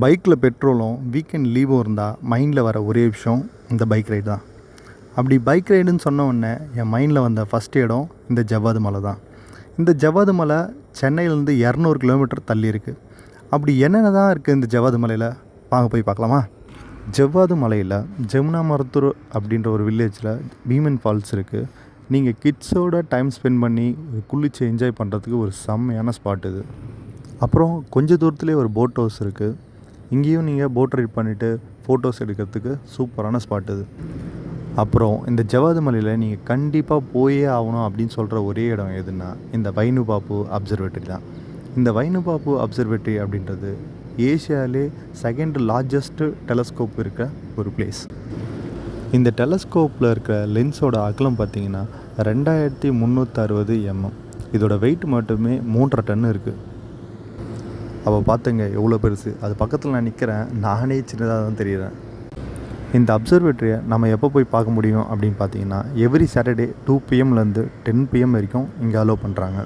பைக்கில் பெட்ரோலும் வீக்கெண்ட் லீவும் இருந்தால் மைண்டில் வர ஒரே விஷயம் இந்த பைக் ரைடு தான். அப்படி பைக் ரைடுன்னு சொன்ன உடனே என் மைண்டில் வந்த ஃபஸ்ட் இடம் இந்த ஜவ்வாது மலை தான். இந்த ஜவ்வாது மலை சென்னையிலேருந்து 200 கிலோமீட்டர் தள்ளி இருக்குது. அப்படி என்னென்ன தான் இருக்குது இந்த ஜவ்வாது மலையில், வாங்க போய் பார்க்கலாமா? ஜவ்வாது மலையில் ஜமுனா மருத்தூர் அப்படின்ற ஒரு வில்லேஜில் பீமன் ஃபால்ஸ் இருக்குது. நீங்கள் கிட்ஸோட டைம் ஸ்பெண்ட் பண்ணி குளிச்சு என்ஜாய் பண்ணுறதுக்கு ஒரு செம்மையான ஸ்பாட் இது. அப்புறம் கொஞ்சம் தூரத்துலேயே ஒரு போட் ஹவுஸ் இருக்குது. இங்கேயும் நீங்கள் போட் ரைட் பண்ணிவிட்டு ஃபோட்டோஸ் எடுக்கிறதுக்கு சூப்பரான ஸ்பாட் இது. அப்புறம் இந்த ஜவ்வாது மலையில் நீங்கள் கண்டிப்பாக போயே ஆகணும் அப்படின்னு சொல்கிற ஒரே இடம் எதுன்னா இந்த வைனுபாப்பு அப்சர்வேட்டரி தான். இந்த வைனுபாப்பு அப்சர்வேட்டரி அப்படின்றது ஏஷியாவிலே செகண்ட் லார்ஜஸ்ட்டு டெலஸ்கோப் இருக்க ஒரு பிளேஸ். இந்த டெலஸ்கோப்பில் இருக்கிற லென்ஸோட அகலம் பார்த்திங்கன்னா 2360 mm. இதோட வெயிட் மட்டுமே 3.5 டன் இருக்குது. அப்போ பார்த்துங்க எவ்வளோ பெருசு. அது பக்கத்தில் நான் நிற்கிறேன், நானே சின்னதாக தான் தெரியுறேன். இந்த அப்சர்வேட்டரியை நம்ம எப்போ போய் பார்க்க முடியும் அப்படின்னு பார்த்தீங்கன்னா எவ்ரி சாட்டர்டே 2 PM 10 PM வரைக்கும் இங்கே அலோவ் பண்ணுறாங்க.